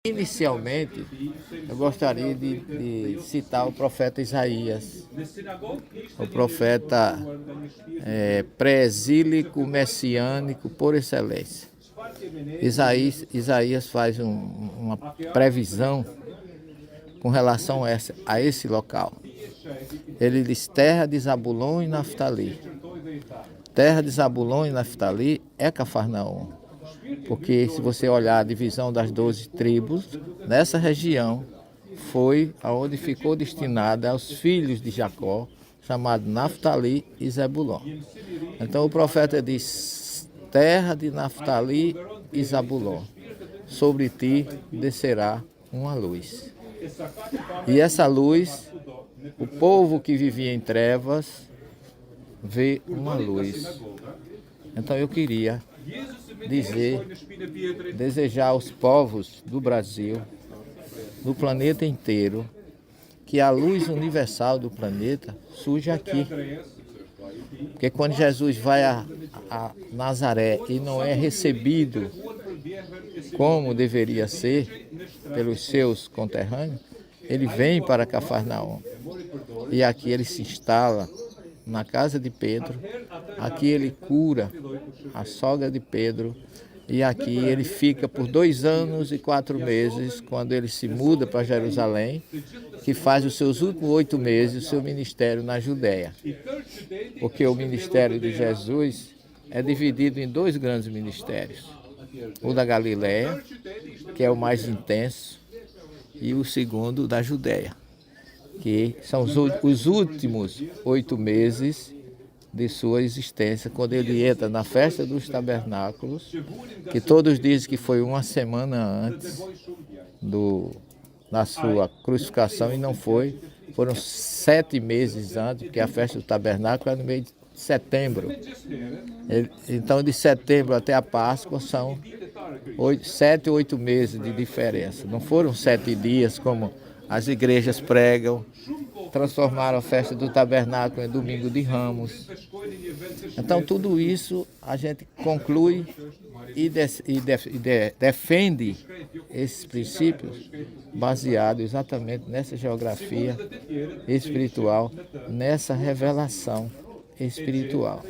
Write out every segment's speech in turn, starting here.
Inicialmente, eu gostaria de citar o profeta Isaías, o profeta pré-exílico messiânico por excelência. Isaías faz uma previsão com relação a esse local. Ele diz: terra de Zabulon e Naftali. Terra de Zabulon e Naftali é Cafarnaum. Porque se você olhar a divisão das 12 tribos, nessa região foi aonde ficou destinada aos filhos de Jacó, chamado Naftali e Zebulon. Então o profeta diz: terra de Naftali e Zabulon, sobre ti descerá uma luz. E essa luz, o povo que vivia em trevas, vê uma luz. Então eu queria desejar aos povos do Brasil, do planeta inteiro, que a luz universal do planeta surja aqui. Porque quando Jesus vai a Nazaré e não é recebido como deveria ser pelos seus conterrâneos, ele vem para Cafarnaum. E aqui ele se instala na casa de Pedro, aqui ele cura a sogra de Pedro, e aqui ele fica por 2 anos e 4 meses, quando ele se muda para Jerusalém, que faz os seus últimos 8 meses o seu ministério na Judéia. Porque o ministério de Jesus é dividido em 2 grandes ministérios. O da Galileia, que é o mais intenso, e o segundo da Judéia, que são os últimos 8 meses de sua existência, quando ele entra na festa dos tabernáculos, que todos dizem que foi uma semana antes da sua crucificação, e não foi, foram 7 meses antes, porque a festa do tabernáculo é no mês de setembro. Então de setembro até a Páscoa são 7 ou 8 meses de diferença. Não foram 7 dias como as igrejas pregam, transformaram a festa do tabernáculo em domingo de Ramos. Então tudo isso a gente conclui e defende esses princípios baseados exatamente nessa geografia espiritual, nessa revelação espiritual.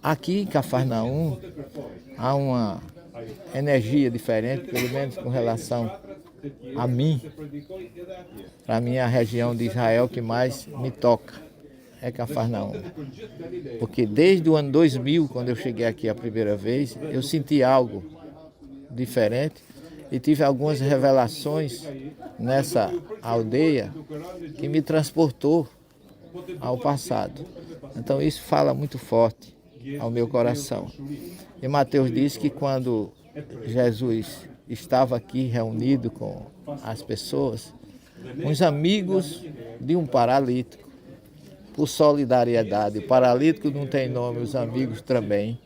Aqui em Cafarnaum há uma energia diferente, pelo menos com relação a mim. Para mim, a região de Israel que mais me toca é Cafarnaum. Porque desde o ano 2000, quando eu cheguei aqui a primeira vez, eu senti algo diferente e tive algumas revelações nessa aldeia que me transportou ao passado. Então isso fala muito forte ao meu coração. E Mateus diz que quando Jesus estava aqui reunido com as pessoas, uns amigos de um paralítico, por solidariedade, o paralítico não tem nome, os amigos também,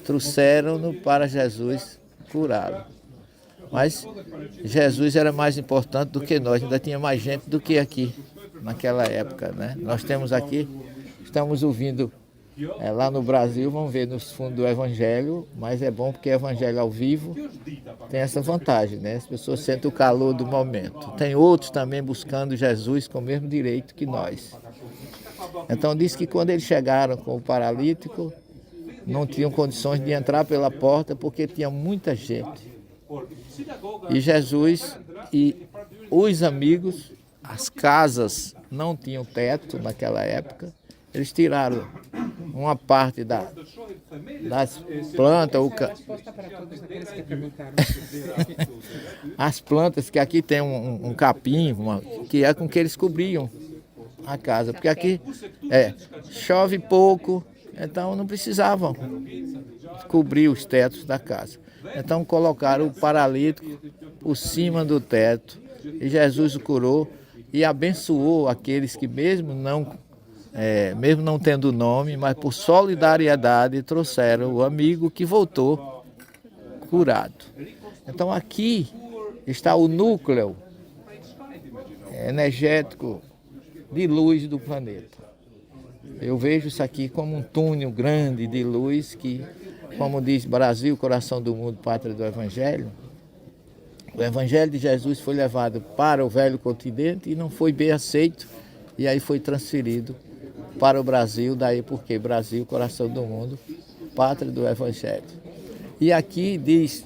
trouxeram-no para Jesus curá-lo. Mas Jesus era mais importante do que nós, ainda tinha mais gente do que aqui, naquela época, né? Nós temos aqui, estamos ouvindo lá no Brasil, vamos ver nos fundos do Evangelho, mas é bom porque o Evangelho ao vivo tem essa vantagem, né? As pessoas sentem o calor do momento. Tem outros também buscando Jesus com o mesmo direito que nós. Então diz que quando eles chegaram com o paralítico, não tinham condições de entrar pela porta porque tinha muita gente. E Jesus e os amigos, as casas não tinham teto naquela época, eles tiraram uma parte das plantas, as plantas, que aqui tem um capim, que é com que eles cobriam a casa, porque aqui chove pouco, então não precisavam cobrir os tetos da casa. Então colocaram o paralítico por cima do teto, e Jesus o curou e abençoou aqueles que mesmo não tendo nome, mas por solidariedade trouxeram o amigo que voltou curado. Então aqui está o núcleo energético de luz do planeta. Eu vejo isso aqui como um túnel grande de luz que, como diz Brasil, coração do mundo, pátria do Evangelho, O Evangelho de Jesus foi levado para o velho continente e não foi bem aceito, e aí foi transferido para o Brasil, daí porque Brasil, coração do mundo, pátria do Evangelho. E aqui diz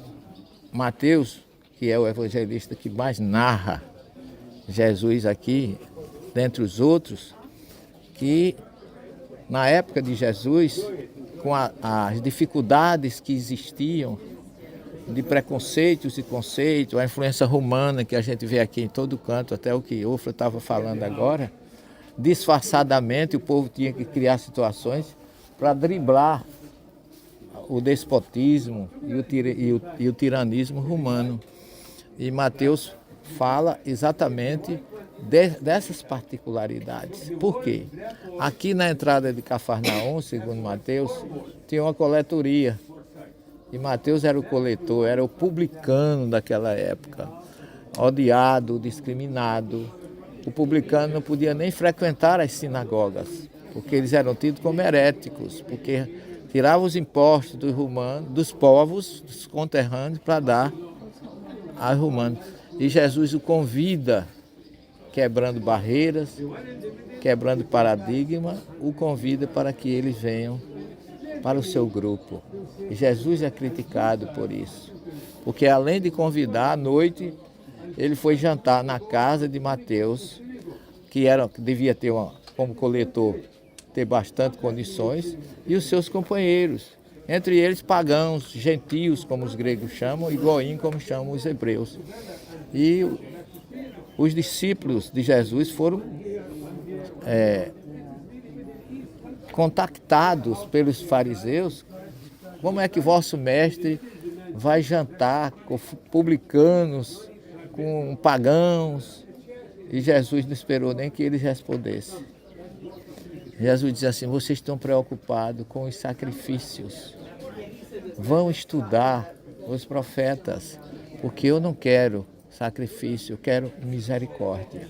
Mateus, que é o evangelista que mais narra Jesus aqui, dentre os outros, que na época de Jesus, com as dificuldades que existiam, de preconceitos e conceitos, a influência romana que a gente vê aqui em todo canto, até o que Ofra estava falando agora, disfarçadamente o povo tinha que criar situações para driblar o despotismo e o tiranismo romano. E Mateus fala exatamente dessas particularidades. Por quê? Aqui na entrada de Cafarnaum, segundo Mateus, tinha uma coletoria. E Mateus era o coletor, era o publicano daquela época, odiado, discriminado. O publicano não podia nem frequentar as sinagogas, porque eles eram tidos como heréticos, porque tiravam os impostos dos romanos, dos povos, dos conterrâneos, para dar aos romanos. E Jesus o convida, quebrando barreiras, quebrando paradigma, o convida para que eles venham para o seu grupo. E Jesus é criticado por isso, porque além de convidar, à noite, ele foi jantar na casa de Mateus, que devia ter, como coletor, ter bastante condições, e os seus companheiros, entre eles pagãos, gentios, como os gregos chamam, e goim, como chamam os hebreus. E os discípulos de Jesus foram contactados pelos fariseus: como é que vosso mestre vai jantar com publicanos, com pagãos? E Jesus não esperou nem que eles respondessem. Jesus diz assim: vocês estão preocupados com os sacrifícios. Vão estudar os profetas, porque eu não quero sacrifício, eu quero misericórdia.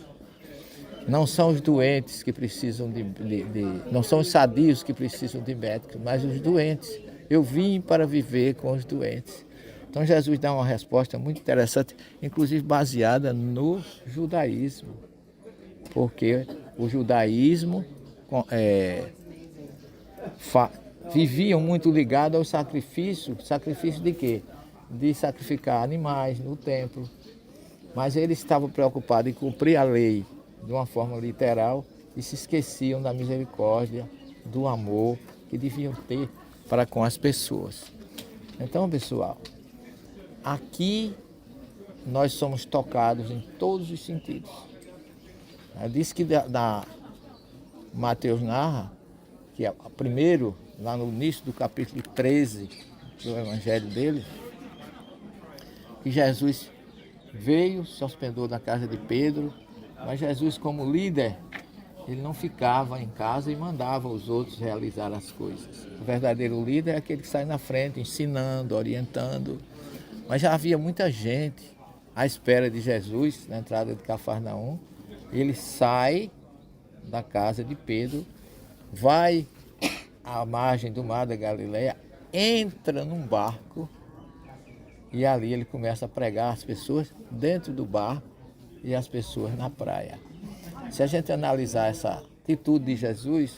Não são os doentes que precisam não são os sadios que precisam de médicos, mas os doentes. Eu vim para viver com os doentes. Então Jesus dá uma resposta muito interessante, inclusive baseada no judaísmo, porque o judaísmo viviam muito ligado ao sacrifício. Sacrifício de quê? De sacrificar animais no templo. Mas eles estavam preocupados em cumprir a lei de uma forma literal e se esqueciam da misericórdia, do amor que deviam ter para com as pessoas. Então, pessoal, aqui nós somos tocados em todos os sentidos. Diz que Mateus narra, que é primeiro, lá no início do capítulo 13 do evangelho dele, que Jesus veio, se hospedou na casa de Pedro, mas Jesus, como líder, ele não ficava em casa e mandava os outros realizar as coisas. O verdadeiro líder é aquele que sai na frente, ensinando, orientando. Mas já havia muita gente à espera de Jesus na entrada de Cafarnaum. Ele sai da casa de Pedro, vai à margem do mar da Galileia, entra num barco e ali ele começa a pregar as pessoas dentro do barco e as pessoas na praia. Se a gente analisar essa atitude de Jesus,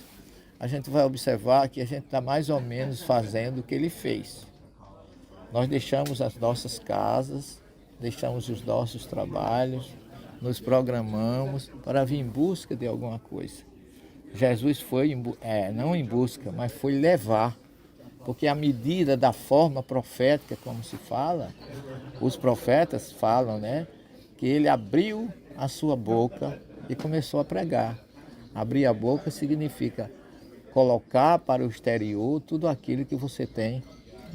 a gente vai observar que a gente está mais ou menos fazendo o que ele fez. Nós deixamos as nossas casas, deixamos os nossos trabalhos, nos programamos para vir em busca de alguma coisa. Jesus foi, não em busca, mas foi levar. Porque à medida da forma profética, como se fala, os profetas falam, né, que ele abriu a sua boca e começou a pregar. Abrir a boca significa colocar para o exterior tudo aquilo que você tem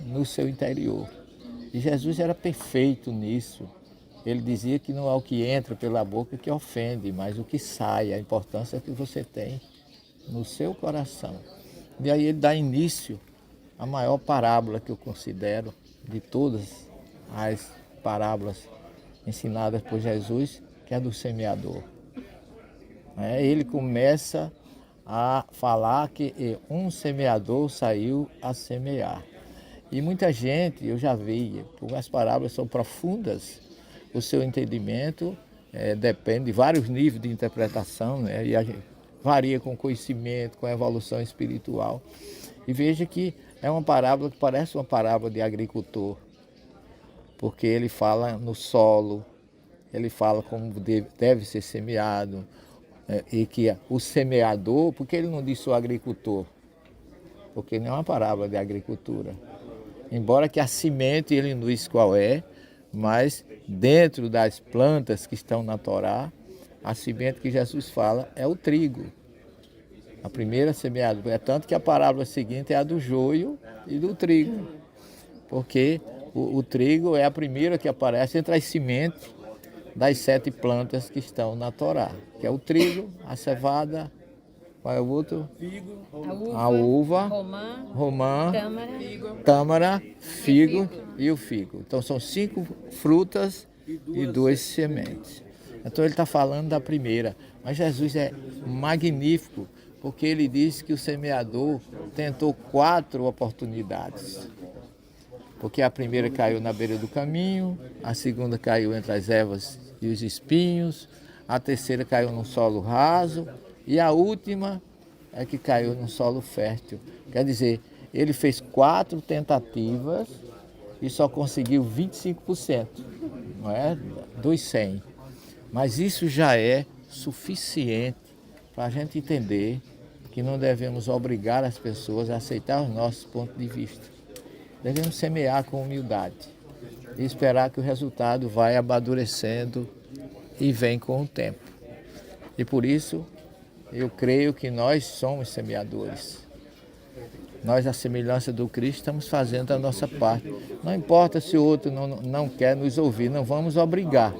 no seu interior. E Jesus era perfeito nisso. Ele dizia que não é o que entra pela boca que ofende, mas o que sai, a importância que você tem no seu coração. E aí ele dá início à maior parábola que eu considero de todas as parábolas ensinadas por Jesus, que é a do semeador. Ele começa a falar que um semeador saiu a semear. E muita gente, eu já vi, porque as parábolas são profundas, o seu entendimento depende de vários níveis de interpretação, né? E a gente varia com conhecimento, com evolução espiritual. E veja que é uma parábola que parece uma parábola de agricultor, porque ele fala no solo, ele fala como deve ser semeado, e que o semeador, porque ele não disse o agricultor, porque não é uma parábola de agricultura. Embora que a semente ele não diz qual é, mas dentro das plantas que estão na Torá, a semente que Jesus fala é o trigo. A primeira semeadura. É tanto que a parábola seguinte é a do joio e do trigo. Porque o trigo é a primeira que aparece entre as sementes das 7 plantas que estão na Torá. Que é o trigo, a cevada, qual é o outro? A uva, romã, tâmara, figo e o figo. Então são 5 frutas e 2 sementes. Então ele está falando da primeira. Mas Jesus é magnífico, porque ele disse que o semeador tentou 4 oportunidades. Porque a primeira caiu na beira do caminho, a segunda caiu entre as ervas e os espinhos, a terceira caiu num solo raso e a última é que caiu num solo fértil. Quer dizer, ele fez 4 tentativas e só conseguiu 25%, não é? Dos 100. Mas isso já é suficiente para a gente entender que não devemos obrigar as pessoas a aceitar os nossos pontos de vista. Devemos semear com humildade e esperar que o resultado vai amadurecendo e vem com o tempo. E por isso, eu creio que nós somos semeadores. Nós, à semelhança do Cristo, estamos fazendo a nossa parte. Não importa se o outro não quer nos ouvir, não vamos obrigar.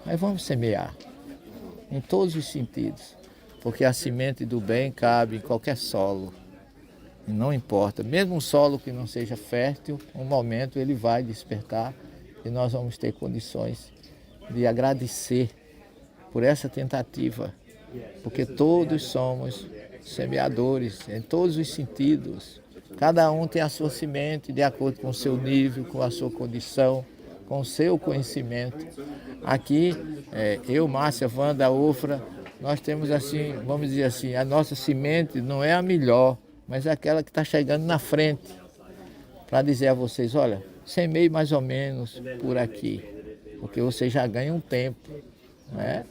Mas vamos semear, em todos os sentidos. Porque a semente do bem cabe em qualquer solo. E não importa, mesmo um solo que não seja fértil, um momento ele vai despertar e nós vamos ter condições de agradecer por essa tentativa, porque todos somos semeadores em todos os sentidos. Cada um tem a sua semente de acordo com o seu nível, com a sua condição, com o seu conhecimento. Aqui, eu, Márcia, Wanda, Ofra, nós temos assim, vamos dizer assim, a nossa semente não é a melhor, mas é aquela que está chegando na frente, para dizer a vocês, olha, semeie mais ou menos por aqui, porque você já ganha um tempo, né?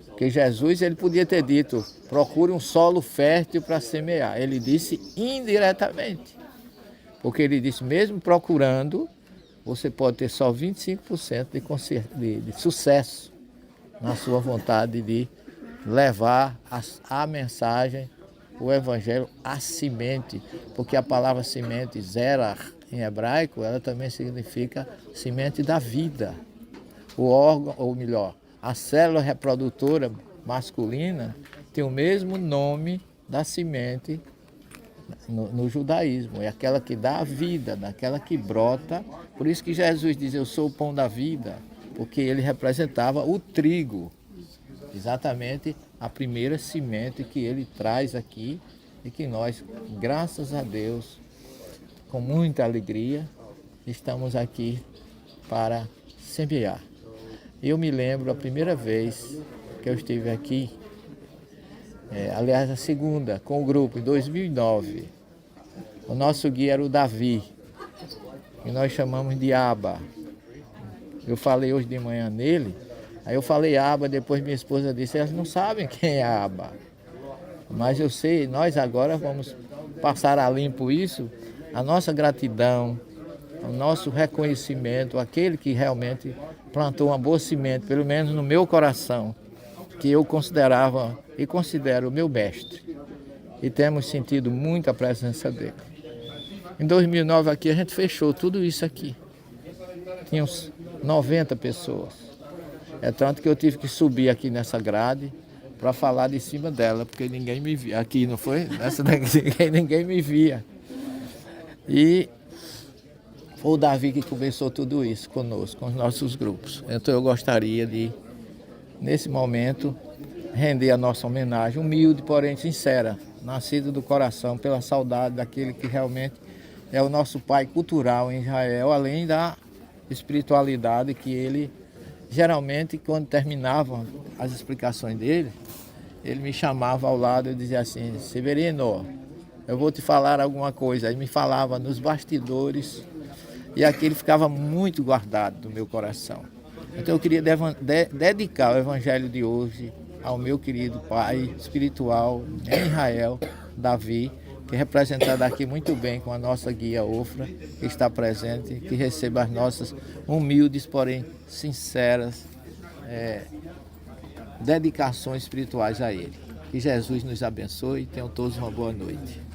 Porque Jesus, ele podia ter dito, procure um solo fértil para semear. Ele disse indiretamente, porque ele disse, mesmo procurando, você pode ter só 25% de sucesso na sua vontade de levar a mensagem, o evangelho, a semente, porque a palavra semente, zerah, em hebraico, ela também significa semente da vida. O órgão, ou melhor, a célula reprodutora masculina tem o mesmo nome da semente no judaísmo, é aquela que dá a vida, daquela que brota. Por isso que Jesus diz, eu sou o pão da vida, porque ele representava o trigo, exatamente a primeira semente que ele traz aqui e que nós, graças a Deus, com muita alegria, estamos aqui para semear. Eu me lembro a primeira vez que eu estive aqui, aliás a segunda, com o grupo, em 2009. O nosso guia era o Davi, que nós chamamos de Aba. Eu falei hoje de manhã nele, aí eu falei Aba, depois minha esposa disse, elas não sabem quem é Aba. Mas eu sei, nós agora vamos passar a limpo isso, a nossa gratidão, o nosso reconhecimento, aquele que realmente plantou uma boa semente, pelo menos no meu coração, que eu considerava e considero o meu mestre. E temos sentido muito a presença dele. Em 2009 aqui a gente fechou tudo isso aqui. Tinha uns 90 pessoas. É tanto que eu tive que subir aqui nessa grade para falar de cima dela, porque ninguém me via. Aqui, não foi? Nessa daqui ninguém me via. E foi o Davi que começou tudo isso conosco, com os nossos grupos. Então eu gostaria de, nesse momento, render a nossa homenagem, humilde, porém sincera, nascido do coração, pela saudade daquele que realmente é o nosso pai cultural em Israel, além da espiritualidade que ele geralmente, quando terminavam as explicações dele, ele me chamava ao lado e dizia assim: Severino, eu vou te falar alguma coisa. Aí me falava nos bastidores e aquilo ficava muito guardado no meu coração. Então eu queria dedicar o evangelho de hoje ao meu querido pai espiritual em Israel, Davi, que é representado aqui muito bem com a nossa guia Ofra, que está presente, que receba as nossas humildes, porém sinceras dedicações espirituais a ele. Que Jesus nos abençoe e tenham todos uma boa noite.